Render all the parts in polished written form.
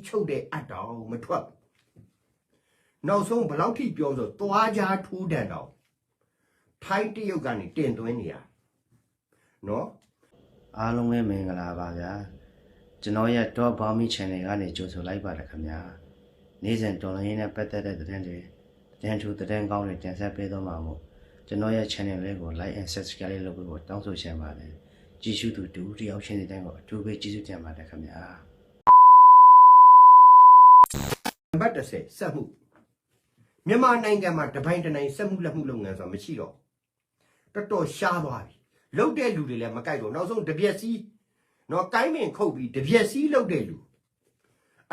ချုပ်တဲ့အတ်တောင်မထွက်နောက်ဆုံးဘယ်လောက်ထိပြောဆိုသွားကြထိုးတန်တောင်ထိုင်းတရုတ်ကနေတင်သွင်းနေရနော်အားလုံးပဲမင်္ဂလာပါဗျာကျွန်တော်ရဲ့ Top Bombing Channel ကနေကြိုဆိုလိုက်ပါတယ်ခင်ဗျာနေ့စဉ်တော်လိုင်းနဲ့ပတ်သက်တဲ့သတင်းတွေသတင်းထူးသတင်းကောင်းတွေတင်ဆက်ပေးသွားမှာမို့ကျွန်တော်ရဲ့ channel လေးကို like and subscribe လုပ်ပြီးတောင်းဆိုချင်ပါတယ်ကြည့်ရှုသူတူတယောက်ချင်းတဲ့ကိုအထူးပဲကျေးဇူးတင်ပါတယ်ခင်ဗျာဘတ်30စက်မှုမြန်မာနိုင်ငံမှာတပိုင်းတနိုင်စက်မှုလက်မှုလုပ်ငန်းဆိုတာမရှိတော့တော်တော်ရှားသွားပြီလုတ်တဲ့လူတွေလည်းမကြိုက်တော့နောက်ဆုံးတပြက်စီးနော်ကိုင်းပင်ခုတ်ပြီးတပြက်စီးလုတ်တဲ့လူ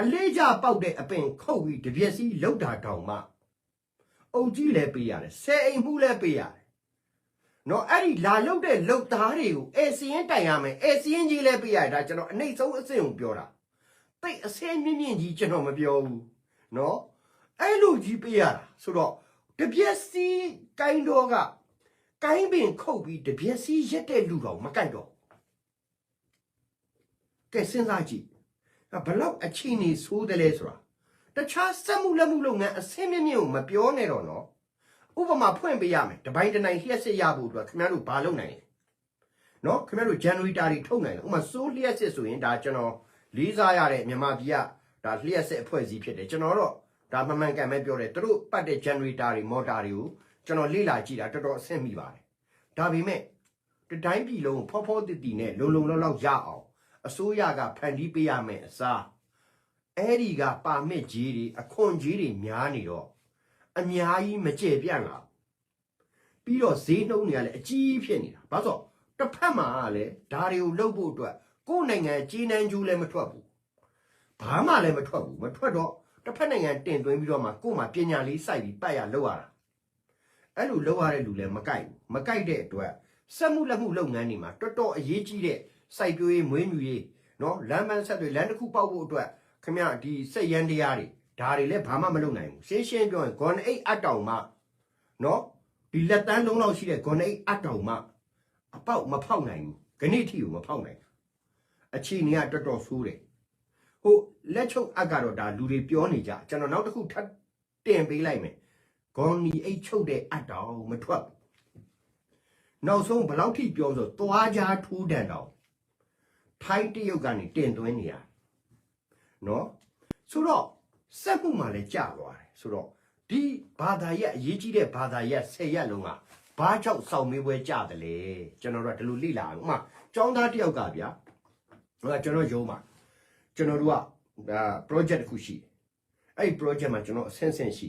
အလေးကြပေါက်တဲ့အပင်ခုတ်ပြီးတပြက်စီးလုတ်တာတောင်မှအုပ်ကြီးလည်းပေးရတယ်ဆယ်အိမ်မှုလည်းပေးရတယ်နော်အဲ့ဒီလာလုတ်တဲ့လုတ်သားတွေကိုအေစီရင်တိုင်ရမယ်အေစီရင်ကြီးလည်းပေးရတယ်ဒါကျွန်တော်အနှိမ့်ဆုံးအဆင့်ကိုပြောတာတိတ်အဆင့်မြင့်မြင့်ကြီးကျွန်တော်မပြောဘူးနော်အဲ့လိုကြီးပေးရတာဆိုတော့တပြက်စီးကိုင်းတော့ကကိုင်းပင်ခုတ်ပြီးတပြက်စီးရက်တဲ့လူတော်မကြိုက်တော့ကဲစဉ်းစားကြည့်ဘလောက်အချိန်နေဆိုးတယ်လဲဆိုတာတခြားစက်မှုလက်မှုလုပ်ငန်းအဆင့်မြင့်မြင့်ကိုမပြောနဲ့တော့နော်ဥပမာဖွင့်ပေးရမယ်တပိုင်းတနိုင်လျှက်စစ်ရဖို့အတွက်ခင်ဗျားတို့ဘာလုပ်နိုင်လဲနော်ခင်ဗျားတို့ generator တွေထုတ်နိုင်တယ်ဥပမာစိုးလျှက်စစ်ဆိုရင်ဒါကျွန်တော်လေးစားရတဲ့မြန်မာပြည်ကဒါလျှက်စစ်အဖွဲ့အစည်းဖြစ်တယ်ကျွန်တော်တော့ဒါမှန်ကန်ပဲပြောတယ်သူတို့ပတ်တဲ့ generator တွေ motor တွေကိုကျွန်တော်လေ့လာကြည့်တာတော်တော်အဆင့်မိပါတယ်ဒါပေမဲ့တတိုင်းပြည်လုံးဖောဖောတိတိနဲ့လုံလုံလောက်လောက်ရအောင်အစိုးရကဖန်တီးပေးရမယ်အစားအဲ့ဒီကပါမစ်ကြီးတွေအခွန်ကြီးတွေများနေတော့အများကြီးမကျေပြန့်လာပြီးတော့ဈေးနှုန်းတွေကလည်းအကြီးဖြစ်နေတာဘာလို့တစ်ဖက်မှာလည်းဒါတွေကိုလုပ်ဖို့အတွက်ကိုယ်နိုင်ငံကြီးနှံကျူးလည်းမထွက်ဘူးဘာမှလည်းမထွက်ဘူးမထွက်တော့တစ်ဖက်နိုင်ငံတင်သွင်းပြီးတော့မှကိုယ်မှာပညာလေးစိုက်ပြီးပတ်ရလောက်ရတာအဲ့လိုလောက်ရတဲ့လူလည်းမကြိုက်ဘူးမကြိုက်တဲ့အတွက်စက်မှုလက်မှုလုပ်ငန်းတွေမှာတော်တော်အရေးကြီးတဲ့စိုက်ပျိုးရေးမွေးမြူရေးနော်လမ်းမဆက်တွေလမ်းတစ်ခုပေါက်ဖို့အတွက်ခင်ဗျဒီစက်ရန်တရားတွေဒါတွေလည်းဘာမှမလုပ်နိုင်ဘူးရှင်းရှင်းပြောရင်ဂွန်အိတ်အတောင်မှနော်ဒီလက်တန်းလုံးလောက်ရှိတဲ့ဂွန်အိတ်အတောင်မှအပေါက်မဖောက်နိုင်ဘူးဂဏိထီကိုမဖောက်နိုင်အခြေအနေကတော်တော်ဆိုးတယ်ဟိုလက်ချုပ်အကတော့ဒါလူတွေပြောနေကြကျွန်တော်နောက်တစ်ခုထပ်တင်ပေးလိုက်မယ်ဂွန်နီအိတ်ချုပ်တဲ့အတောင်မထွက်နောက်ဆုံးဘယ်လောက်ထိပြောဆိုသွားကြထိုးတန်တောင်ထိုင်းတရုတ်ကနေတင်သွင်းနေရနော်ဆိုတော့စက်မှုမှလည်းကြာသွားတယ်ဆိုတော့ဒီဘာသာရက်အရေးကြီးတဲ့ဘာသာရက်10ရက်လုံးကဘာကြောင့်စောင့်မေးပွဲကြတယ်လဲကျွန်တော်တို့ကဒီလိုလေ့လာအောင်ဥမာကျောင်းသားတယောက်ကဗျာဟိုကကျွန်တော်ရုံးမှာကျွန်တော်တို့ကဒါ project တစ်ခုရှိအဲ့ဒီ project မှာကျွန်တော်အဆင့်ဆင့်ရှိ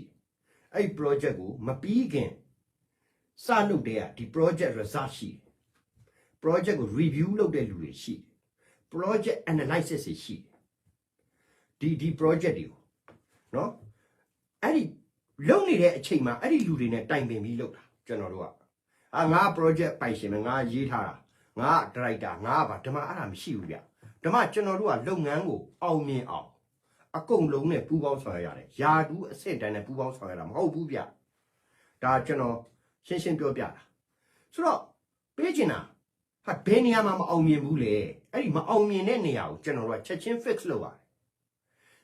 အဲ့ဒီ project ကိုမပြီးခင်စလုပ်တဲ့ကဒီ project result ရှိ project ကို review လုပ်တဲ့လူတွေရှိ project analysis တွေရှိဒီ project တွေကိုနော်အဲ့ဒီလုပ်နေတဲ့အချိန်မှာအဲ့ဒီလူတွေနဲ့တိုင်ပင်ပြီးလုပ်တာကျွန်တော်တို့ကငါ project ပိုင်ရှင်ပဲငါရေးထားတာငါ director ငါပါဓမ္မအဲ့ဒါမရှိဘူးဗျဓမ္မကျွန်တော်တို့ကလုပ်ငန်းကိုအောင်မြင်အောင်အကုန်လုံးနဲ့ပူးပေါင်းဆောင်ရွက်ရတယ်ယာတူးအဆင့်တန်းနဲ့ပူးပေါင်းဆောင်ရွက်တာမဟုတ်ဘူးဗျဒါကျွန်တော်ရှင်းရှင်းပြောပြတာဆိုတော့ပေးချင်တာဟာဘယ်နေရာမှာမအောင်မြင်ဘူးလေအဲ့ဒီမအောင်မြင်တဲ့နေရာကိုကျွန်တော်တို့ကချက်ချင်း fix လုပ်ရတယ်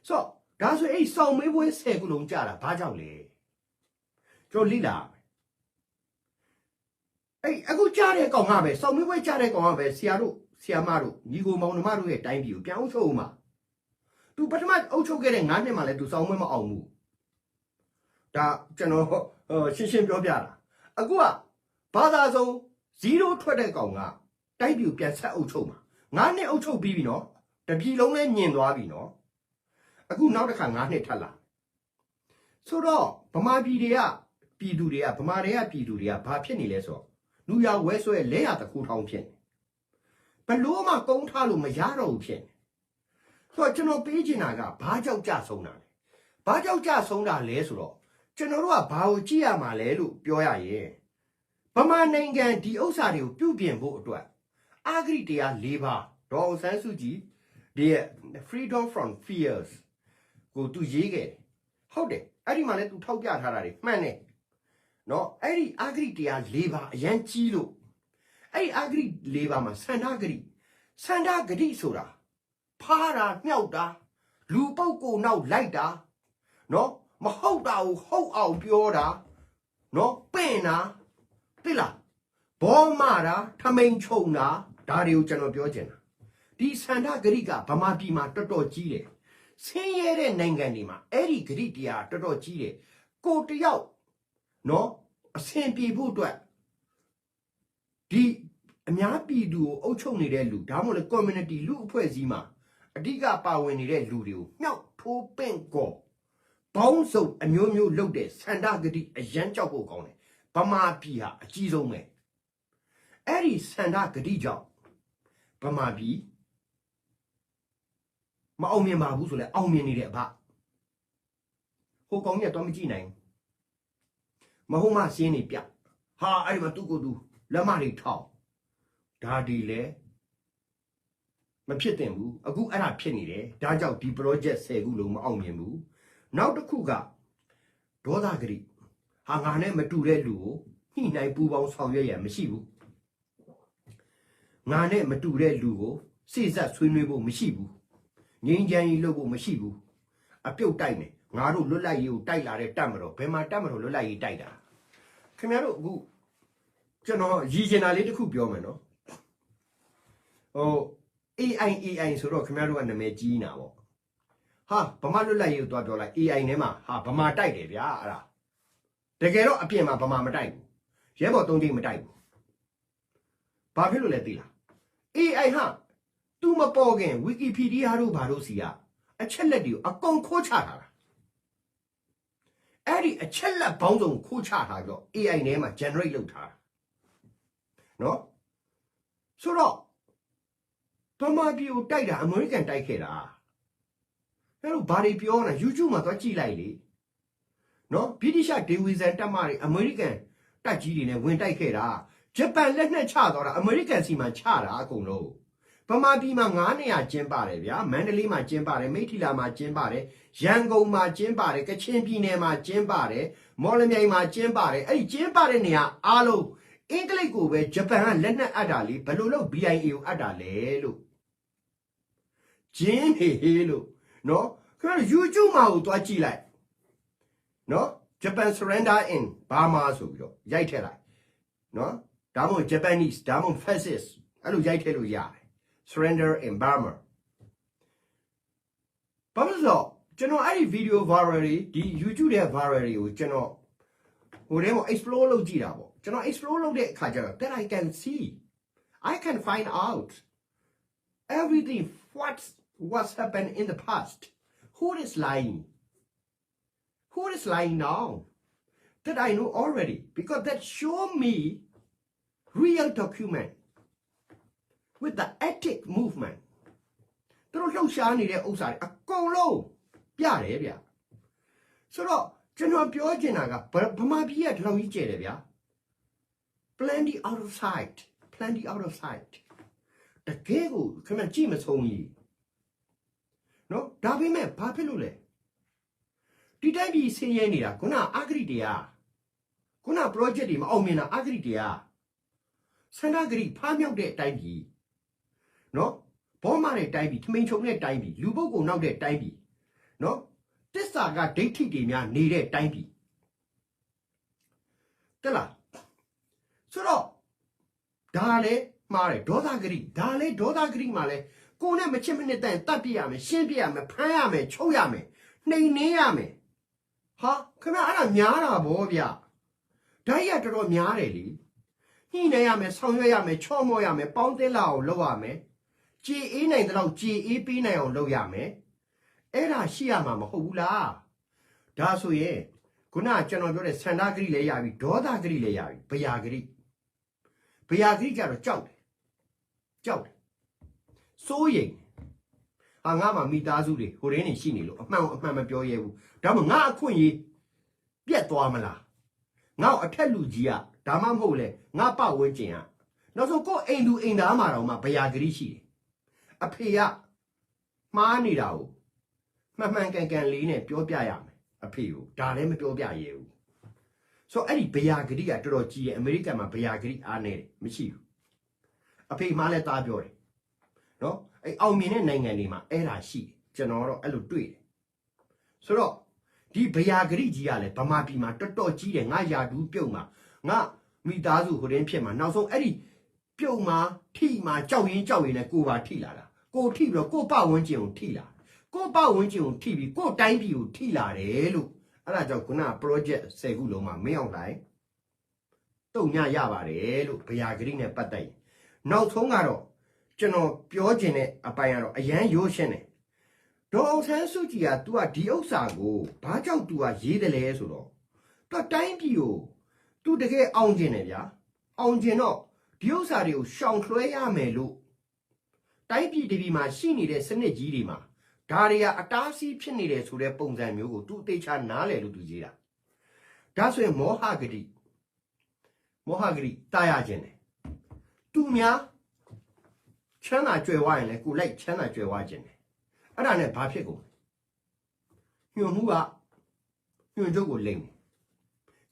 ဆိုတော့ဒါဆိုအဲ့စောင့်မေးပွဲ10ခုလုံးကြာတာဘာကြောင့်လဲကျွန်တော်လိလာအဲ့အခုကြားတဲ့ကောင်ကပဲစောင့်မေးပွဲကြားတဲ့ကောင်ကပဲဆရာတို့ဆရာမတို့ညီကိုမောင်နှမတို့ရဲ့တိုင်းပြည်ကိုပြန်အုပ်ချုပ်အောင်ပါသူပထမအုပ်ချုပ်ခဲ့တဲ့9နှစ်မှလည်းသူစောင့်မွေးမအောင်ဘူးဒါကျွန်တော်ရှင်းရှင်းပြောပြတာအခုကဘာသာဆုံး0ထွက်တဲ့ကောင်ကတိုက်ပြူပြန်ဆက်အုပ်ချုပ်မှာ9နှစ်အုပ်ချုပ်ပြီးပြီနော်တပြည်လုံးလည်းညင်သွားပြီနော်အခုနောက်တစ်ခါ9နှစ်ထပ်လာဆိုတော့ဗမာပြည်တွေကပြည်သူတွေကဗမာတွေကပြည်သူတွေကဘာဖြစ်နေလဲဆိုတော့လူရဝဲဆွဲလဲရတခုထောင်းဖြစ်နေဘလို့မှကုန်းထားလို့မရတော့ဘူးဖြစ်နေဆိုတော့ကျွန်တော်ပေးချင်တာကဘာကြောက်ကြဆုံးတာလဲဘာကြောက်ကြဆုံးတာလဲဆိုတော့ကျွန်တော်တို့ကဘာကိုကြည့်ရမှာလဲလို့ပြောရရင်ဗမာနိုင်ငံဒီဥစ္စာတွေကိုပြုပြင်ဖို့အတွက်အာဂရိတရား၄ပါးဒေါ်အောင်ဆန်းစုကြည်ဒီ freedom from fears ကိုသူရေးခဲ့တယ်ဟုတ်တယ်အဲ့ဒီမှာလည်းသူထောက်ပြထားတာတွေမှန်တယ်နော်အဲ့ဒီအာဂရိတရား၄ပါးအရန်ကြီးလို့အဲ့ဒီအာဂရိ၄ပါးမှာစန္ဒဂရိဆိုတာဖားတာမြှောက်တာ လူပုတ်ကိုနောက်လိုက်တာနော်မဟုတ်တာကိုဟုတ်အောင်ပြောတာနော်ပင့်တာသိလားဘောမတာထမိန်ချုံတာဒါတွေကိုကျွန်တော်ပြောချင်တာဒီစန္ဒဂရိကဗမာပြည်မှာတော်တော်ကြီးတယ်ဆင်းရဲတဲ့နိုင်ငံတွေမှာအဲ့ဒီဂရိတရားတော်တော်ကြီးတယ်ကိုတယောက်နော်အဆင်ပြေဖို့အတွက်ဒီအများပြည်သူကိုအုပ်ချုပ်နေတဲ့လူဒါမှမဟုတ် community လူအဖွဲ့အစည်းမှာအဓိကပါဝင်နေတဲ့လူတွေကိုမြောက်ထိုးပင့်ကောဘောင်းစုံအမျိုးမျိုးလုပ်တဲ့စန္ဒဂတိအရန်ကြောက်ဖို့ကောင်းတယ်ဗမာပြည်ဟာအကြီးဆုံးပဲအဲ့ဒီစန္ဒဂတိကြောင့်ဗမာပြည်မအောင်မြင်ပါဘူးဆိုလဲအောင်မြင်နေတဲ့အဘဟိုကောင်ကြီးတော့မကြည့်နိုင်မဟုတ်မှစင်းနေပြဟာအဲ့ဒီမှာသူ့ကိုယ်သူလက်မတွေထောက်ဒါဒီလေမဖြစ်တင်ဘူးအခုအဲ့ဒါဖြစ်နေတယ်ဒါကြောင့်ဒီ project 10ခုလုံးမအောင်မြင်ဘူးနောက်တစ်ခုကဒေါသဂရိဟာငါနဲ့မတူတဲ့လူကိုညှိနှိုင်းပူပေါင်းဆောင်ရွက်ရမရှိဘူးငါနဲ့မတူတဲ့လူကိုစိစက်ဆွေးနွေးဖို့မရှိဘူးငြိမ်းချမ်းရေးလုပ်ဖို့မရှိဘူးအပြုတ်တိုက်မယ်ငါတို့လွတ်လပ်ရေးကိုတိုက်လာတဲ့တက်မတော်ဘယ်မှာတက်မတော်လွတ်လပ်ရေးတိုက်တာခင်ဗျားတို့အခုကျွန်တော်ရည်ကျင်တာလေးတစ်ခုပြောမယ်နော်ဟို AI ဆိုတော့ခင်ဗျားတို့ကနာမည်ကြီးနေတာပေါ့ဟာဗမာလွတ်လပ်ရေးကိုတွားပြောလိုက် AI ထဲမှာဟာဗမာတိုက်တယ်ဗျာအဲ့ဒါတကယ်တော့အပြင်မှာဗမာမတိုက်ဘူးရဲဘော်3ချိန်မတိုက်ဘူးဘာဖြစ်လို့လဲသိလား AI ဟာသူမပေါ်ခင် Wikipedia တို့ဘာတို့စီကအချက်လက်တွေကိုအကုန်ခိုးချထားတာအဲ့ဒီအချက်လက်ပေါင်းစုံခိုးချထားတော့ AI ထဲမှာ generate လုပ်ထားတာနော်ဆိုတော့ဗမာပြည်ကိုတိုက်တာအမေရိကန်တိုက်ခဲ့တာအဲ့တော့ဘာတွေပြောနေ YouTube မှာသွားကြည့်လိုက်လေနော်ဗြိတိရှဒေဝီဇန်တပ်မတွေအမေရိကန်တပ်ကြီးတွေနဲ့ဝင်တိုက်ခဲ့တာဂျပန်လက်နက်ချသွားတာအမေရိကန်စီမှာချတာအကုန်လုံးဗမာပြည်မှာ900ကျင်းပါတယ်ဗျာမန္တလေးမှာကျင်းပါတယ်မိထီလာမှာကျင်းပါတယ်ရန်ကုန်မှာကျင်းပါတယ်ကချင်ပြည်နယ်မှာကျင်းပါတယ်မော်လမြိုင်မှာကျင်းပါတယ်အဲ့ဒီကျင်းပတဲ့နေရာအားလုံးအင်္ဂလိပ်ကိုပဲဂျပန်ကလက်နက်အပ်တာလေဘယ်လိုလုပ် BIA ကိုအပ်တာလဲလို့ကျင်းဟေးလို့နော်ခင်ဗျာ YouTube မှာကိုသွားကြည့်လိုက်နော် Japan surrender in Burma ဆိုပြီးတော့ရိုက်ထည့်လိုက်နော်ဒါမှမဟုတ် Japanese ဒါမှမဟုတ် fascist အဲ့လိုရိုက်ထည့်လို့ရတယ် surrender in Burma ဘာလို့လဲကျွန်တော်အဲ့ဒီ video viral တွေဒီ YouTube ရဲ့ viral တွေကိုကျွန်တော်ဟိုထဲမှာ explore လုပ်ကြည့်တာပေါ့ကျွန်တော် explore လုပ်တဲ့အခါကျတော့ that I can see I can find out everything what's happened in the past who is lying now that I know already because that show me real document with the ethic movement သူတို့လှုပ်ရှားနေတဲ့ဥစ္စာတွေအကုန်လုံးပြတယ်ဗျဆိုတော့ကျွန်တော်ပြောချင်တာကဗမာပြည်ကဒီလောက်ကြီးကျယ်တယ်ဗျာ plenty out of sight တကယ်ကိုခင်ဗျကြည့်မဆုံးကြီးနော်ဒါပေမဲ့ဘာဖြစ်လို့လဲဒီတိုင်းပြည်ဆင်းရဲနေတာခုနအဂရိတရားခုန project တွေမအောင်မြင်တာအဂရိတရားစန္ဒဂရိဖားမြောက်တဲ့အတိုင်းပြည်နော်ဘောမတဲ့တိုင်းပြည်ထမိန်ချုံတဲ့တိုင်းပြည်လူပုဂ္ဂိုလ်နောက်တဲ့တိုင်းပြည်နော်တစ္ဆာကဒိဋ္ဌိတွေများနေတဲ့တိုင်းပြည်တက်လားဆိုတော့ဒါလည်းမှားတယ်ဒေါသဂရိဒါလည်းဒေါသဂရိမှာလဲကိုနဲ့မချစ်မနစ်တန်တတ်ပြရမယ်ရှင်းပြရမယ်ဖမ်းရမယ်ချုပ်ရမယ်နှိမ်နှင်းရမယ်ဟာခင်ဗျအဲ့ဒါများတာဗောဗျဓာတ်ရတော်တော်များတယ်လေညှိနေရမယ်ဆောင်ရွက်ရမယ်ချော့မော့ရမယ်ပေါင်းသင်းလာအောင်လုပ်ရမယ်ကြည်အေးနိုင်တဲ့လောက်ကြည်အေးပေးနိုင်အောင်လုပ်ရမယ်အဲ့ဒါရှိရမှာမဟုတ်ဘူးလားဒါဆိုရင်ခုနကျွန်တော်ပြောတဲ့စန္ဒဂရိလည်းရပြီဒေါသဂရိလည်းရပြီဗျာဂရိကတော့ကြောက်တယ်စိုးရိမ်ဟာငါမှမိသားစုတွေဟိုရင်းနေရှိနေလို့အမှန်မပြောရဲဘူးဒါမှငါအခွင့်ရေးပြက်သွားမလားငါ့အထက်လူကြီးကဒါမှမဟုတ်လေငါပတ်ဝန်းကျင်ကနောက်ဆုံးကိုအိမ်သူအိမ်သားမှာတော့မှဗျာဂရိရှိတယ်အဖေကမှားနေတာကိုမှန်ကန်လေးနဲ့ပြောပြရမယ်အဖေကိုဒါလည်းမပြောပြရဲဘူးဆိုအဲ့ဒီဗျာဂရိကတော်တော်ကြီးတယ်အမေရိကန်မှာဗျာဂရိအားနေတယ်မရှိဘူးအဖေမှားလဲသားပြောတယ်နော်အဲ့အောင်မြင်တဲ့နိုင်ငံတွေမှာအဲ့ဒါရှိတယ် ကျွန်တော်တော့အဲ့လိုတွေ့တယ်ဆိုတော့ဒီဗျာဂရိကြီးကလည်းဗမာပြည်မှာတော်တော်ကြီးတယ်ငါယာဒူးပြုတ်မှာငါမိသားစုဟိုတင်းဖြစ်မှာနောက်ဆုံးအဲ့ဒီပြုတ်မှာထိမှာကြောက်ရင်နဲ့ကိုပါထိလာတာကိုထိပြီးတော့ကိုပဝန်းကျင်ကိုထိလာကိုပဝန်းကျင်ကိုထိပြီးကိုတိုင်းပြည်ကိုထိလာတယ်လို့အဲ့ဒါကြောင့်ခုန project 10ခုလုံးမှာမင်းအောင်လိုက်တုံညရပါတယ်လို့ဗျာဂရိနဲ့ပတ်သက်ရင်နောက်ဆုံးကတော့ကျွန်တော်ပြောချင်တဲ့အပိုင်းကတော့အရန်ရိုးရှင်းတယ်ဒေါ်အောင်ဆန်းစုကြည်က तू ကဒီဥစ္စာကိုဘာကြောင့် तू ကရေးတယ်လဲဆိုတော့ तू တိုင်းပြည်ကို तू တကယ်အောင်ကျင်တယ်ဗျာအောင်ကျင်တော့ဒီဥစ္စာတွေကိုရှောင်လွှဲရမယ်လို့တိုင်းပြည်တပြည်မှာရှိနေတဲ့စနစ်ကြီးတွေမှာဒါတွေကအတားအဆီးဖြစ်နေတယ်ဆိုတဲ့ပုံစံမျိုးကို तू အသေးချာနားလည်လို့ तू ရေးတာဒါဆိုရင်မောဟဂတိတာရခြင်းတယ် तू များချမ်းသာကြွယ်ဝရင်လည်းကိုလိုက်ချမ်းသာကြွယ်ဝခြင်းတယ်အဲ့ဒါနဲ့ဘာဖြစ်ကုန်ညွှန်မှုကညွှန်ချုပ်ကိုလိမ့်တယ်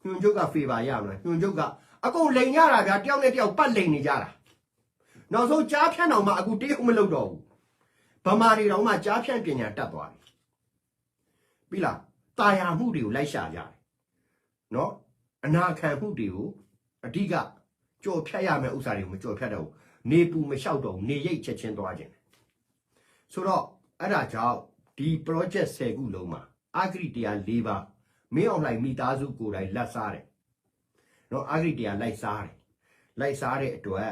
ညွှန်ချုပ်ကဖေပါရမလားညွှန်ချုပ်ကအကုန်လိန်ရတာဗျာတယောက်နဲ့တယောက်ပတ်လိန်နေကြတာနောက်ဆုံးကြားဖြန့်တော်မှအခုတေးဟုတ်မလုပ်တော့ဘူးဗမာတွေတော်မှကြားဖြန့်ပညာတတ်သွားပြီလားတာယာမှုတွေကိုလိုက်ရှာကြတယ်နော်အနာခံမှုတွေကိုအဓိကကြော်ဖြတ်ရမယ့်ဥစ္စာတွေကိုမကြော်ဖြတ်တော့ဘူးနေပူမလျှောက်တော့နေရိတ်ချက်ချင်းသွားခြင်းဆိုတော့အဲ့ဒါကြောင့်ဒီ project 10ခုလုံးမှာအာဂရိတရား၄ပါးမင်းအောင်လှိုင်မိသားစုကိုယ်တိုင်လက်စားတယ်နော်အာဂရိတရားလိုက်စားတဲ့အတွက်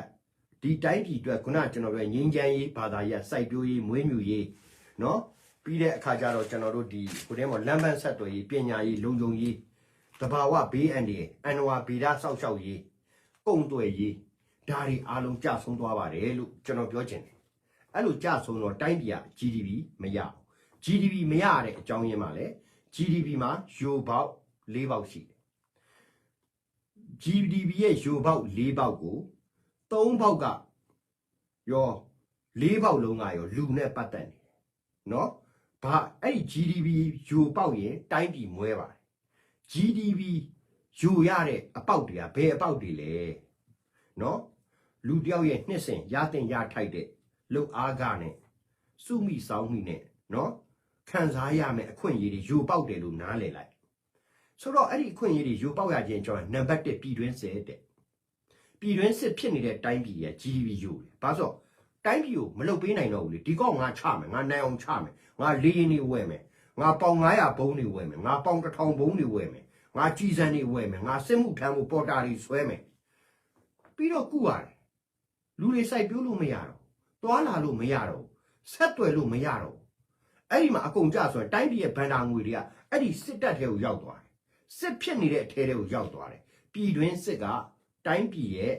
ဒီတိုင်းပြည်အတွက်ခုနကျွန်တော်ပြောငင်းချမ်းရေးဘာသာရေးစိုက်ပျိုးရေးမွေးမြူရေးနော်ပြီးတဲ့အခါကျတော့ကျွန်တော်တို့ဒီကိုထဲမှာလမ်းပန်းဆက်သွယ်ရေးပညာရေးလုံခြုံရေးတဘာဝဘေးအန္တရာယ်အန္တဝါဗေဒဆောက်ရှောက်ရေးကုန်သွယ်ရေးဒါတွေအားလုံးကျဆုံးသွားပါတယ်လို့ကျွန်တော်ပြောချင်တယ်အဲ့လိုကျဆုံးတော့တိုင်းပြည်က GDP မရဘူး GDP မရတဲ့အကြောင်းရင်းမှာလဲ GDP မှာယိုပေါက်၄ပေါက်ရှိတယ် GDP ရဲ့ယိုပေါက်၄ပေါက်ကို3ပေါက်ကရော၄ပေါက်လုံးကရောလူနဲ့ပတ်သက်နေတယ်နော်ဘာအဲ့ဒီ GDP ယိုပေါက်ရင်တိုင်းပြည်မွဲပါတယ် GDP ယိုရတဲ့အပေါက်တွေကဘယ်အပေါက်တွေလဲနော်လူတယောက်ရဲ့နှစ်စဉ်ရတင်ရထိုက်တဲ့လှုပ်အားကနဲ့စုမိဆောင်မိနဲ့နော်ခံစားရမယ်အခွင့်အရေးတွေယိုပေါက်တယ်လို့နားလည်လိုက်ဆိုတော့အဲ့ဒီအခွင့်အရေးတွေယိုပေါက်ရခြင်းကြောင့်နံပါတ်1ပြည်တွင်းစစ်တဲ့ပြည်တွင်းစစ်ဖြစ်နေတဲ့တိုင်းပြည်ရဲ့ GDP ယိုတယ်ဘာလို့တိုင်းပြည်ကိုမလုပ်ပေးနိုင်တော့ဘူးလေဒီကောက်ငါချမယ်ငါနိုင်အောင်ချမယ်ငါလေးရင်တွေဝယ်မယ်ငါပေါင်900ဘုံတွေဝယ်မယ်ငါပေါင်1000ဘုံတွေဝယ်မယ်ငါကြီးစံတွေဝယ်မယ်ငါစစ်မှုထမ်းဖို့ပေါ်တာတွေဆွဲမယ်ပြီးတော့ကုရတယ်လူတွေစိုက်ပြိုးလို့မရတော့သွားလာလို့မရတော့ဆက်သွယ်လို့မရတော့အဲ့ဒီမှာအကုန်ကြဆိုရင်တိုင်းပြည်ရဲ့ဗန်ဒါငွေတွေကအဲ့ဒီစစ်တပ်ထဲကိုရောက်သွားတယ်စစ်ဖြစ်နေတဲ့အထဲကိုရောက်သွားတယ်ပြည်တွင်းစစ်ကတိုင်းပြည်ရဲ့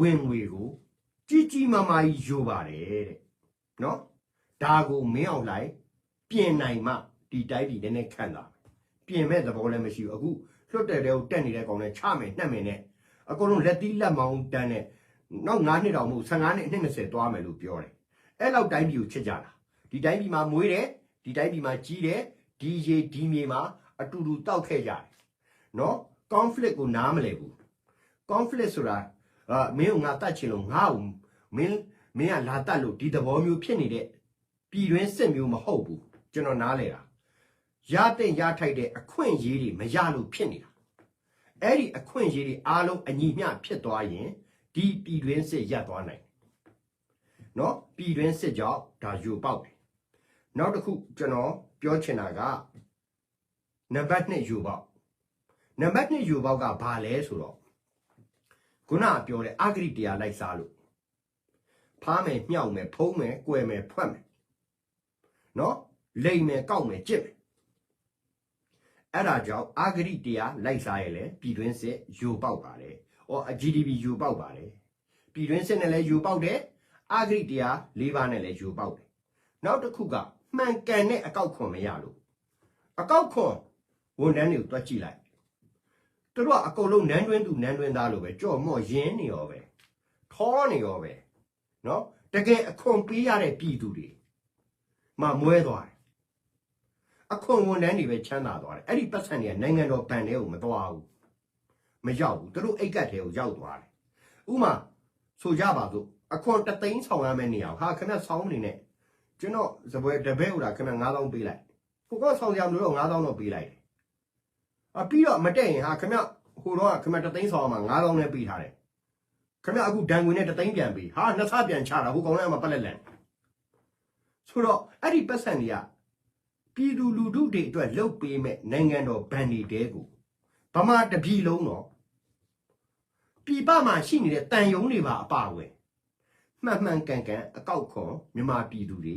ဝင်ငွေကိုကြီးမားမားကြီးယိုပါတယ်တဲ့နော်ဒါကိုမင်းအောင်လိုက်ပြင်နိုင်မှဒီတိုင်းပြည်နဲ့ခံတာပြင်မဲ့သဘောလည်းမရှိဘူးအခုလွတ်တဲ့တဲကိုတက်နေတဲ့ကောင်နဲ့ချမယ်နှက်မယ်နဲ့အကုန်လုံးလက်သီးလက်မောင်းတန်းနဲ့နောက်9နှစ်တောင်မဟုတ်15နှစ်20သွားမယ်လို့ပြောတယ်အဲ့လောက်တိုင်းပြည်ကိုချစ်ကြတာဒီတိုင်းပြည်မှာမွေးတယ်ဒီတိုင်းပြည်မှာကြီးတယ်ဒီရေဒီမြေမှာအတူတူတောက်ခဲ့ကြတယ်နော် conflict ကိုနားမလည်ဘူး conflict ဆိုတာမင်းကငါတတ်ချင်လို့ငါ့ကိုမင်းကလာတတ်လို့ဒီသဘောမျိုးဖြစ်နေတဲ့ပြည်တွင်းစစ်မျိုးမဟုတ်ဘူးကျွန်တော်နားလဲတာရတဲ့ရထိုက်တဲ့အခွင့်အရေးတွေမရလို့ဖြစ်နေတာအဲ့ဒီအခွင့်အရေးတွေအားလုံးအညီမျှဖြစ်သွားရင်ဒီပြည်တွင်းစစ်ရပ်သွားနိုင်နော်ပြည်တွင်းစစ်ကြောင့်ဒါယိုပေါက်တယ်နောက်တစ်ခုကျွန်တော်ပြောချင်တာကနံပါတ်2ယိုပေါက်နံပါတ်2ယိုပေါက်ကဘာလဲဆိုတော့ခုနပြောတဲ့အာဂရိတရားလိုက်စားလို့ဖားမယ်မြှောက်မယ်ဖုံးမယ်ကွယ်မယ်ဖွက်မယ်နော်လိမ်မယ်ကောက်မယ်ကြစ်မယ်အဲ့ဒါကြောင့်အာဂရိတရားလိုက်စားရလဲပြည်တွင်းစစ်ယိုပေါက်ပါတယ်GDP ယိုပေါက်ပါတယ်ပြည်တွင်းစစ်နဲ့လည်းယိုပေါက်တယ်အာဂရိတရား၄ပါးနဲ့လည်းယိုပေါက်တယ်နောက်တစ်ခုကမှန်ကန်တဲ့အကောက်ခွန်မရလို့အကောက်ခွန်ဝန်ထမ်းတွေကိုတွက်ကြည့်လိုက်သူတို့ကအကုန်လုံးနန်းတွင်းသူနန်းတွင်းသားလို့ပဲကြော်မော့ရင်းနေရောပဲထောနေရောပဲနော်တကယ်အခွန်ပေးရတဲ့ပြည်သူတွေမှမွဲသွားတယ်အခွန်ဝန်ထမ်းတွေပဲချမ်းသာသွားတယ်အဲ့ဒီပတ်စံတွေကနိုင်ငံတော်ဘဏ်ထဲကိုမသွားဘူးမရောက်ဘူးသူတို့အိတ်ကတ်ထဲကိုရောက်သွားတယ်ဥမာဆိုကြပါစို့အခွန်3သိန်းဆောင်ရမယ့်နေရာဟာခဏဆောင်းနေနဲ့ ကျွန်တော်စပွဲတပည့်ဟိုတာခင်ဗျ9000ပေးလိုက်ကိုကဆောင်ကြမလို့တော့9000တော့ပေးလိုက်တယ်ပြီးတော့မတက်ရင်ဟာခင်ဗျဟိုတော့ခင်ဗျတသိန်းဆောင်မှာ9000နဲ့ပေးထားတယ်ခင်ဗျအခုဒဏ်ငွေနဲ့တသိန်းပြန်ပေးဟာနှစ်ဆပြန်ချတာဟိုကောင်လည်းမှပက်လက်လန်ဆိုတော့အဲ့ဒီပတ်စံတွေကပြည်သူလူထုတွေအတွက်လှုပ်ပေးမဲ့နိုင်ငံတော်ဗန်ဒီတဲကိုဗမာတပြည်လုံးတော့ပြည်ပမှာရှိနေတဲ့တန်ယုံတွေပါအပါဝင်မှန်မှန်ကန်ကန်အကောက်ခွန်မြန်မာပြည်သူတွေ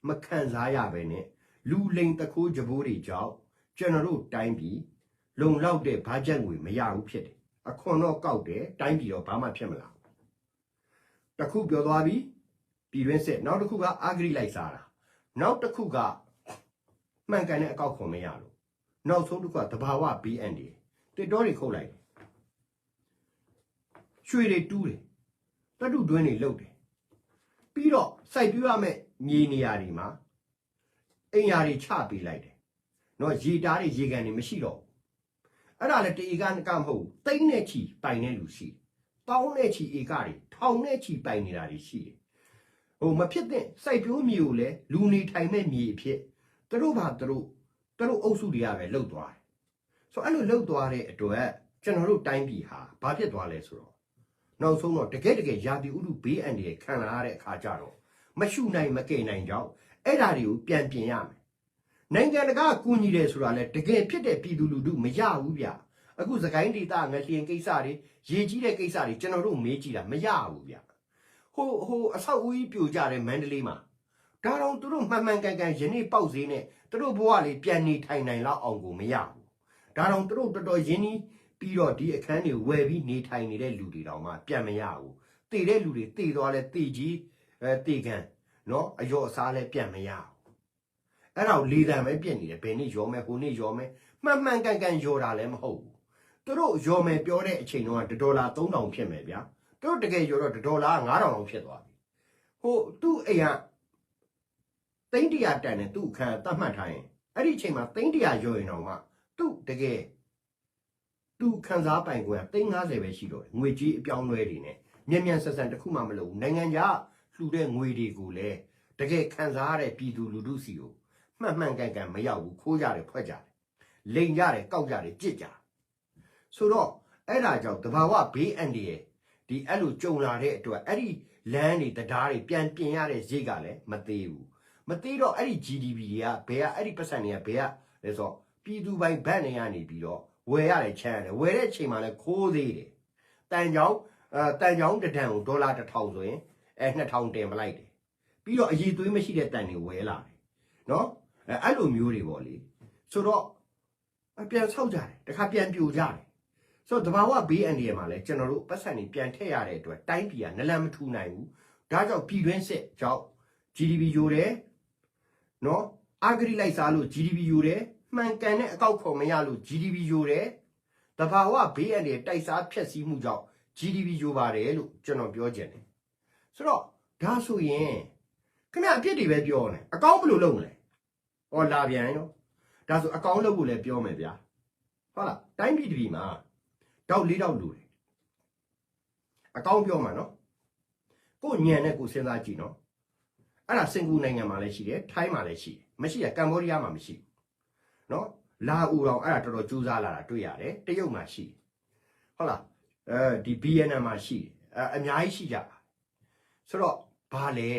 မခံစားရပဲနဲ့လူလိန်တခိုးကြဘိုးတွေကြောင့်ကျွန်တော်တို့တိုင်းပြည်လုံလောက်တဲ့ဘာချက်ငွေမရဘူးဖြစ်တယ်အခွန်တော့ကောက်တယ်တိုင်းပြည်တော့ဘာမှဖြစ်မလားတခုပြောသွားပြီပြည်တွင်းစစ်နောက်တစ်ခုကအာဂရိလိုက်စားတာနောက်တစ်ခုကမှန်ကန်တဲ့အကောက်ခွန်မရလို့နောက်ဆုံးတစ်ခုကတဘာဝ BND တစ်တော်တွေခုတ်လိုက်တယ်ရွှေတွေတူးတယ်တတုတွင်းတွေလှုပ်တယ်ပြီးတော့စိုက်ပြရမယ့်မြေနေရာတွေမှာအိမ်ယာတွေချပေးလိုက်တယ်နော်ရေတားတွေရေကန်တွေမရှိတော့အဲ့ဒါလည်းတေကမဟုတ်ဘူးတိမ့်နဲ့ချီပိုင်နေလူရှိတောင်းနဲ့ချီဧကတွေထောင်နဲ့ချီပိုင်နေတာတွေရှိတယ်ဟိုမဖြစ်တဲ့စိုက်ပျိုးမြေကိုလည်းလူနေထိုင်မဲ့မြေအဖြစ်သူတို့အုပ်စုတွေကပဲလှုပ်သွားတယ်ဆိုတော့အဲ့လိုလှုပ်သွားတဲ့အတွက်ကျွန်တော်တို့တိုင်းပြည်ဟာဘာဖြစ်သွားလဲဆိုတော့နောက်ဆုံးတော့တကယ်ရာသီဥတုဘေးအန္တရာယ်ခံလာရတဲ့အခါကျတော့မရှုနိုင်မကယ်နိုင်ကြောင်းအဲ့ဓာတွေကိုပြန်ပြင်ရမယ်နိုင်ငံတကာကူညီတယ်ဆိုတာလဲတကယ်ဖြစ်တဲ့ပြည်သူလူထုမရဘူးဗျအခုစကိုင်းဒေသငလျင်ကိစ္စတွေရေကြီးတဲ့ကိစ္စတွေကျွန်တော်တို့မေးကြည့်တာမရဘူးဗျဟိုအဆောက်အဦကြီးပြိုကျတဲ့မန္တလေးမှာဒါတော့သူတို့မှန်မှန်ကန်ကန်ယနေ့ပေါက်ဈေးနဲ့သူတို့ဘဝလေးပြန်နေထိုင်နိုင်လောက်အောင်ကိုမရဘူးဒါတော့သူတို့တော်တော်ရင်းနှီးပြီးတော့ဒီအခန်းတွေဝယ်ပြီးနေထိုင်နေတဲ့လူတွေတောင်မှပြန်မရဘူးတည်တဲ့လူတွေတည်သွားလဲတည်ကြီးတည်ကန်နော်အယောအစားလဲပြန်မရဘူးအဲ့ဒါကိုလေတံပဲပြက်နေတယ်ဘယ်နေ့ရောမဲဟိုနေ့ရောမဲမှန်မှန်ကန်ကန်ရောတာလည်းမဟုတ်ဘူးသူတို့ရောမဲပြောတဲ့အချိန်တုန်းက$3000ဖြစ်မယ်ဗျာသူတို့တကယ်ရောတော့$5000လောက်ဖြစ်သွားပြီဟိုသူ့အိမ်ကသိန်း100တန်နဲ့သူ့အခန်းတတ်မှတ်ထားရင်အဲ့ဒီအချိန်မှာသိန်း100ရောရင်တော့မှသူ့တကယ်သူခန်းစားပိုင်ခွင့်က350ပဲရှိတော့တယ်ငွေကြီးအပြောင်းလဲတွေနဲ့မြန်ဆက်တခုမှမလုပ်ဘူးနိုင်ငံခြားလှူတဲ့ငွေတွေကိုလည်းတကယ်ခန်းစားရတဲ့ပြည်သူလူထုစီကိုမှန်ကန်ကန်မရောက်ဘူးခိုးကြတယ်ဖွက်ကြတယ်လိန်ကြတယ်ကောက်ကြတယ်ကြစ်ကြဆိုတော့အဲ့ဒါကြောင့်တဘာဝဘေးအန္တရာယ်ဒီအဲ့လိုကြုံလာတဲ့အတွက်အဲ့ဒီလမ်းတွေတရားတွေပြန်ပြင်ရတဲ့ဈေးကလည်းမသေးဘူးမသေးတော့အဲ့ဒီ GDP တွေကဘယ်ကအဲ့ဒီပတ်စံတွေကဘယ်ကလဲဆိုတော့ပြည်သူပိုင်ဘတ်နေရနေပြီးတော့ဝယ်ရတယ်ချမ်းရတယ်ဝယ်တဲ့အချိန်မှာလည်းခိုးသေးတယ်တန်ချောင်းတစ်တန်ကို$1000ဆိုရင်2000တင်မလိုက်တယ်ပြီးတော့အည်သွေးမရှိတဲ့တန်တွေဝယ်လာတယ်နော်အဲ့လိုမျိုးတွေပေါ့လေဆိုတော့ပြန်ဆောက်ကြတယ်တခါပြန်ပြိုကြတယ်ဆိုတော့တဘာဝဘေးအန္တရာယ်မှာလည်းကျွန်တော်တို့ပတ်စံတွေပြန်ထည့်ရတဲ့အတွက်တိုင်းပြည်ကနလန်မထူနိုင်ဘူးဒါကြောင့်ပြည်တွင်းစစ်ကြောင့် GDP ယိုတယ်နော်အာဂရိလိုက်စားလို့ GDP ယိုတယ်မှန်ကန်တဲ့အကောက်ခွန်မရလို့ GDP ယိုတယ်တဘာဝဘေးအန္တရာယ်တိုက်စားဖျက်ဆီးမှုကြောင့် GDP ယိုပါတယ်လို့ကျွန်တော်ပြောချင်တယ်ဆိုတော့ဒါဆိုရင်ခင်ဗျအပြစ်တွေပဲပြောနေအကောင်းဘယ်လိုလုပ်မလဲဟောလာပြန်ရောဒါဆိုအကောင်းလုပ်ဖို့လည်းပြောမယ်ဗျာဟုတ်လားတိုင်းပြည်တစ်ပြည်မှာတောက်၄တောက်လူတယ်အကောင်းပြောမှာနော်ကိုညံနဲ့ကိုစဉ်းစားကြည့်နော်အဲ့ဒါစင်ကာပူနိုင်ငံမှာလည်းရှိတယ်ထိုင်းမှာလည်းရှိတယ်မရှိရကမ္ဘောဒီးယားမှာမရှိဘူးနော်လာဦးတော့အဲ့ဒါတော်တော်ကြိုးစားလာတာတွေ့ရတယ်တရုတ်မှာရှိဟုတ်လားဒီ BNN မှာရှိအများကြီးရှိကြပါဆိုတော့ဘာလဲ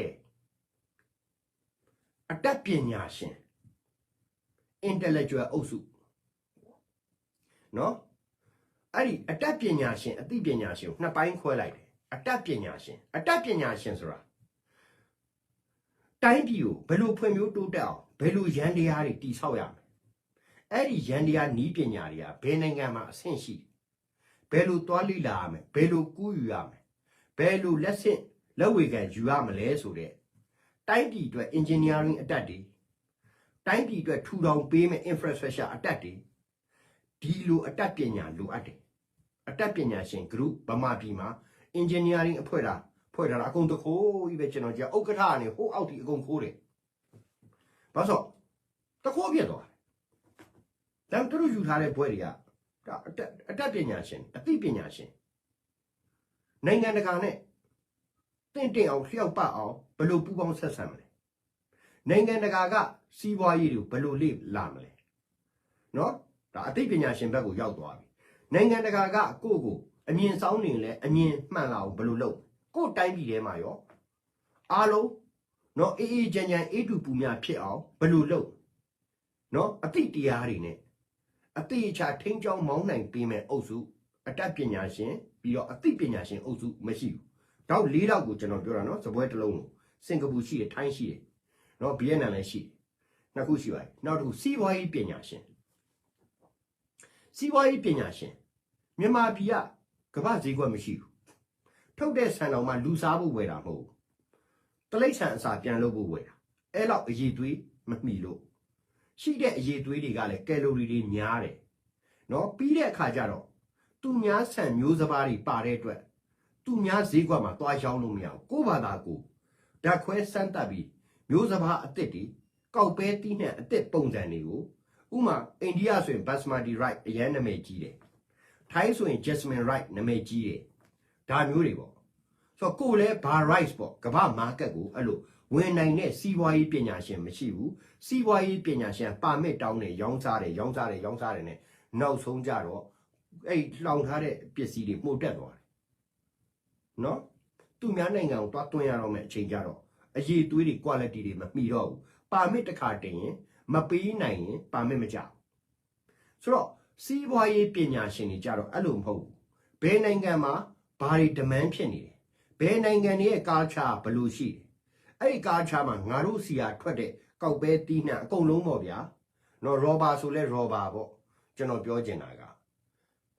အတတ်ပညာရှင် intellectual အုပ်စုနော်အဲ့ဒီအတတ်ပညာရှင်အသိပညာရှင်ကိုနှစ်ပိုင်းခွဲလိုက်တယ်အတတ်ပညာရှင်ဆိုတာတိုင်းပြည်ကိုဘယ်လိုဖွံ့ဖြိုးတိုးတက်အောင်ဘယ်လိုရန်တရားတွေတည်ဆောက်ရမလဲအဲ့ဒီရန်တရားနည်းပညာတွေကဘယ်နိုင်ငံမှာအဆင့်ရှိဘယ်လိုသွားလိလာရမလဲဘယ်လိုကူးယူရမလဲဘယ်လိုလက်ဝေခံယူရမလဲဆိုတဲ့တိုင်းပြည်အတွက် engineering အတတ်တွေတိုင်းပြည်အတွက်ထူထောင်ပေးမဲ့ infrastructure အတတ်တွေဒီလိုအတတ်ပညာလိုအပ်တယ်အတတ်ပညာရှင် group ဗမာပြည်မှာ engineering ဖွဲ့တာအကုန်တခိုးကြီးပဲကျွန်တော်ကြည့်ဥက္ကဋ္ဌကနေဟိုအောက်ထိအကုန်ခိုးတယ်ဘာလို့တခိုးပြတ်သွားတယ်ဒါသူတို့ယူထားတဲ့ဘွဲတွေကဒါအတတ်ပညာရှင်အသိပညာရှင်နိုင်ငံတကာနဲ့တင့်အောင်လျှောက်ပတ်အောင်ဘယ်လိုပူးပေါင်းဆက်ဆံမလဲ နိုင်ငံတကာကစီးပွားရေးတွေဘယ်လိုလေ့လာမလဲနော်ဒါအသိပညာရှင်ဘက်ကိုရောက်သွားပြီနိုင်ငံတကာကကိုယ့်ကိုအမြင်ဆောင်နေလဲအမြင်မှန်လာအောင်ဘယ်လိုလုပ်ကိုယ့်တိုင်းပြည်ထဲမှာရောအားလုံးနော်အေးအေးချမ်းချမ်းအေးတူပူများဖြစ်အောင်ဘယ်လိုလုပ်နော်အသိတရားတွေနဲ့အသိအချာထိန်းချောင်းမောင်းနိုင်ပေးမဲ့အုပ်စုအတတ်ပညာရှင်ပြီးတော့အသိပညာရှင်အုပ်စုမရှိဘူးတော့၄တောက်ကိုကျွန်တော်ပြောတာနော်စပွဲတစ်လုံးလို့စင်ကာပူရှိတယ်ထိုင်းရှိတယ်နော်ဗီယက်နမ်လည်းရှိတယ်နှစ်ခုရှိပါတယ်နောက်တစ်ခုစီးပွားရေးပညာရှင်မြန်မာပြည်ကကမ္ဘာဈေးကွက်မရှိဘူးထုတ်တဲ့ဆန်တော်မှလူစားဖို့ဝယ်တာမဟုတ်ဘူးတလိမ့်ဆန်အစာပြန်လုပ်ဖို့ဝယ်တာအဲ့လောက်အရေးသွေးမမှီလို့ရှိတဲ့အရေးသွေးတွေကလည်းကယ်လိုရီတွေများတယ်နော်ပြီးတဲ့အခါကျတော့သူများဆန်မျိုးစပါးတွေပါတဲ့အတွက်သူများဈေးကွက်မှာသွားရောင်းလို့မရဘူးကိုယ့်ဘာသာကိုဓာတ်ခွဲစမ်းတက်ပြီးမျိုးစပါးအသစ်တွေကောက်ပဲတီးနှံအသစ်ပုံစံတွေကိုဥမာအိန္ဒိယဆိုရင် basmati rice အရင်နာမည်ကြီးတယ်ထိုင်းဆိုရင် jasmine rice နာမည်ကြီးတယ်ဒါမျိုးတွေပေါ့ဆိုတော့ကိုယ်လည်းဘာ rice ပေါ့ကမ္ဘာ market ကိုအဲ့လိုဝင်နိုင်တဲ့စီးပွားရေးပညာရှင်မရှိဘူးစီးပွားရေးပညာရှင်ပါမစ်တောင်းတယ်ရောင်းစားတယ်နဲ့နောက်ဆုံးကြတော့အဲ့လှောင်ထားတဲ့ပစ္စည်းတွေမှုတ်တက်သွားတယ်နော်သူများနိုင်ငံကိုတွားသွင်းရတော့မယ့်အချိန်ကြတော့အရေးသွေးတွေ quality တွေမမှီတော့ဘူးပါမစ်တစ်ခါတင်ရင်မပေးနိုင်ရင်ပါမစ်မကြဘူးဆိုတော့စီးပွားရေးပညာရှင်တွေကြတော့အဲ့လိုမဟုတ်ဘူးဘယ်နိုင်ငံမှာဘာတွေ demand ဖြစ်နေတယ်ဘယ်နိုင်ငံရဲ့ culture ဘယ်လိုရှိတယ်အဲ့ဒီ culture မှာငါတို့စီကထွက်တဲ့ကောက်ပဲတီးနှံအကုန်လုံးပေါ့ဗျာနော်ရောဘာဆိုလဲရောဘာပေါ့ကျွန်တော်ပြောချင်တာက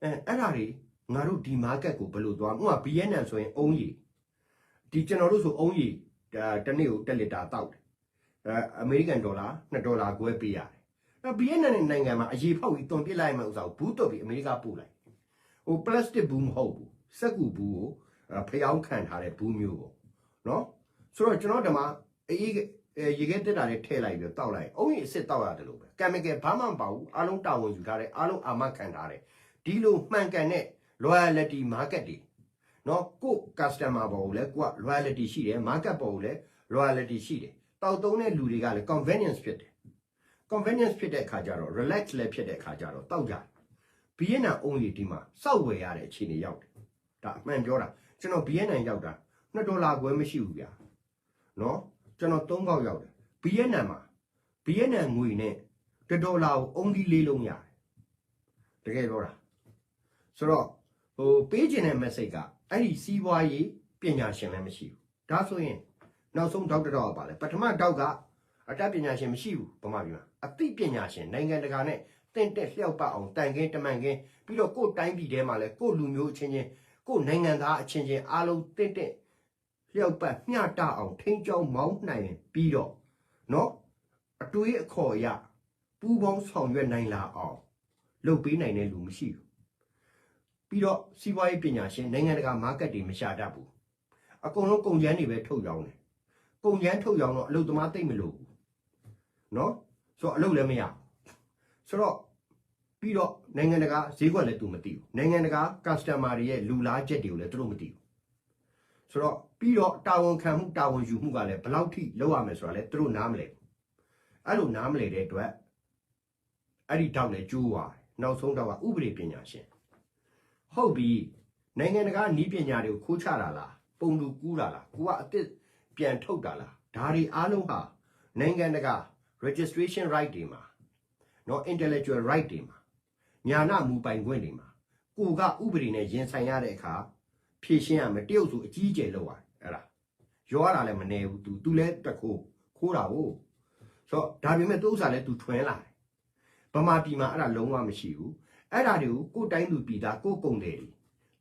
အဲ့ဒါတွေငါတို့ဒီ market ကိုဘယ်လိုသွားဥပမာ BNN ဆိုရင်အုံးရီဒီကျွန်တော်တို့ဆိုအုံးရီတစ်နေ့ကို1 လီတာတောက်တယ်အမေရိကန်ဒေါ်လာ$2ခွဲပေးရတယ်အဲ့ BNN နိုင်ငံမှာအရေးဖောက်ပြီးတွန်ပစ်လိုက်မှဥစ္စာကိုဘူးတုတ်ပြီးအမေရိကပို့လိုက်ဟို plastic ဘူးမဟုတ်ဘူးစက်ကူဘူးကိုဖျောင်းခံထားတဲ့ဘူးမျိုးပေါ့နော်ဆိုတော့ကျွန်တော်ဒီမှာရေခဲတက်တာလေးထည့်လိုက်ပြီးတောက်လိုက်အုံးရီအစ်စ်တောက်ရတယ်လို့ပဲ chemical ဘာမှမပါဘူးအားလုံးတာဝန်ယူထားတယ်အားလုံးအာမခံထားတယ်ဒီလိုမှန်ကန်တဲ့ loyalty market တွေနော်ကို customer ပေါ်ကိုလည်းကိုက loyalty ရှိတယ် market ပေါ်ကိုလည်း loyalty ရှိတယ်တောက်သုံးတဲ့လူတွေကလည်း convenience ဖြစ်တယ်convenience ဖြစ်တဲ့အခါကျတော့ relax လည်းဖြစ်တဲ့အခါကျတော့တောက်ကြဘီယက်နမ်အုံးရီဒီမှာစောက်ဝယ်ရတဲ့အခြေအနေရောက်တယ်ဒါအမှန်ပြောတာကျွန်တော်ဘီယက်နမ်ရောက်တာ$2ခွဲမရှိဘူးဗျာနော်ကျွန်တော်3ခေါက်ရောက်တယ်ဘီယက်နမ်မှာဘီယက်နမ်ငွေနဲ့$1ကိုအုံးဒီလေးလုံးရတယ်တကယ်ပြောတာဆိုတော့ဟိုပေးခြင်းတဲ့ message ကအဲ့ဒီစီးပွားရေးပညာရှင်လည်းမရှိဘူးဒါဆိုရင်နောက်ဆုံးဒေါက်တာတော့ပါလေပထမဒေါက်ကအတတ်ပညာရှင်မရှိဘူးဗမာပြည်မှာအသိပညာရှင်နိုင်ငံတကာနဲ့တင့်တက်လျှောက်ပတ်အောင်တန်ခင်းတမန်ခင်းပြီးတော့ကိုယ်တိုင်းပြည်ထဲမှာလဲကိုယ်လူမျိုးအချင်းချင်းကိုယ်နိုင်ငံသားအချင်းချင်းအားလုံးတင့်တက်လျှောက်ပတ်မျှတအောင်ထိန်းချောင်းမောင်းနိုင်ပြီးတော့နော်အတွေးအခေါ်အရပူးပေါင်းဆောင်ရွက်နိုင်လာအောင်လုပ်ပေးနိုင်တဲ့လူမရှိဘူးပြီးတော့စီးပွားရေးပညာရှင်နိုင်ငံတကာ market တွေမရှာတတ်ဘူးအကုန်လုံးကုန်ကျန်းတွေပဲထုတ်ရောင်းတယ်ကုန်ကျန်းထုတ်ရောင်းတော့အလုပ်သမားသိမ့်မလို့ဘူးနော်ဆိုတော့အလုပ်လည်းမရဆိုတော့ပြီးတော့နိုင်ငံတကာဈေးကွက်လည်းသူမသိဘူးနိုင်ငံတကာ customer တွေရဲ့လူလားချက်တွေကိုလည်းသူတို့မသိဘူးဆိုတော့ပြီးတော့တာဝန်ခံမှုတာဝန်ယူမှုကလည်းဘယ်လောက်ထိလောက်ရမယ်ဆိုတာလည်းသူတို့နားမလဲဘူးအဲ့လိုနားမလဲတဲ့အတွက်အဲ့ဒီတောက်လည်းကျိုးသွားတယ်နောက်ဆုံးတော့ကဥပဒေပညာရှင်ဟုတ်ပြီနိုင်ငံတကာနည်းပညာတွေကိုခိုးချတာလားပုံလူကူးတာလားကိုကအစ်စ်ပြန်ထုတ်တာလားဒါတွေအားလုံးဟာနိုင်ငံတကာ registration right တွေမှာနော် intellectual right တွေမှာညာနာမူပိုင်ခွင့်တွေမှာကိုကဥပဒေနဲ့ရင်ဆိုင်ရတဲ့အခါဖြည့်ရှင်းရမယ်တရုတ်ဆိုအကြီးအကျယ်လောက်ရတယ်အဲ့ဒါရောရတာလည်းမနေဘူး तू လည်းတခိုးတာဟုတ်ဆိုတော့ဒါပေမဲ့သူဥစ္စာလည်း तू ထွင်လာတယ်ဗမာပြည်မှာအဲ့ဒါလုံးဝမရှိဘူးအဲ့ဒါတွေကိုကိုတိုင်းသူပြည်သားကိုကုန်တယ်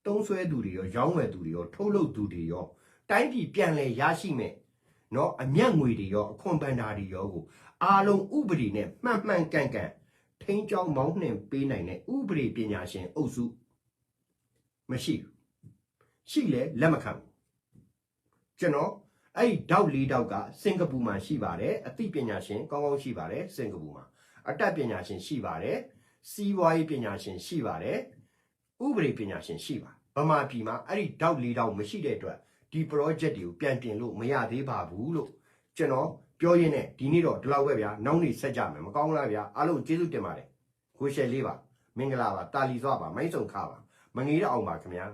တုံးဆွဲသူတွေရောရောင်းဝယ်သူတွေရောထုတ်လုပ်သူတွေရောတိုင်းပြည်ပြန်လည်ရရှိမဲ့နော်အမျက်ငွေတွေရောအခွန်ပန်တာတွေရောကိုအားလုံးဥပဒေနဲ့မှန်မှန်ကန်ကန်ထိန်းချောင်းမောင်းနှင်ပေးနိုင်တဲ့ဥပဒေပညာရှင်အုပ်စုမရှိဘူးရှိလဲလက်မခံဘူးကျွန်တော်အဲ့ဒီတောက်၄တောက်ကစင်ကာပူမှာရှိပါတယ်အသိပညာရှင်ကောင်းကောင်းရှိပါတယ်စင်ကာပူမှာအတတ်ပညာရှင်ရှိပါတယ်စီးပွားရေးပညာရှင်ရှိပါတယ်ဥပဒေပညာရှင်ရှိပါဗမာပြည်မှာအဲ့ဒီတောက်၄တောက်မရှိတဲ့အတွက်ဒီ project တွေကိုပြန်ပြင်လို့မရသေးပါဘူးလို့ကျွန်တော် ပြောရင်းနဲ့ဒီနေ့တော့ဒီလောက်ပဲဗျာနောက်နေ့ဆက်ကြမယ်မကောင်းလားဗျာအားလုံးကျေးဇူးတင်ပါတယ်ကိုရှယ်လေးပါမင်္ဂလာပါတာလီစွာပါမိုင်းစုံခါပါမငေးရအောင်ပါခင်ဗျာ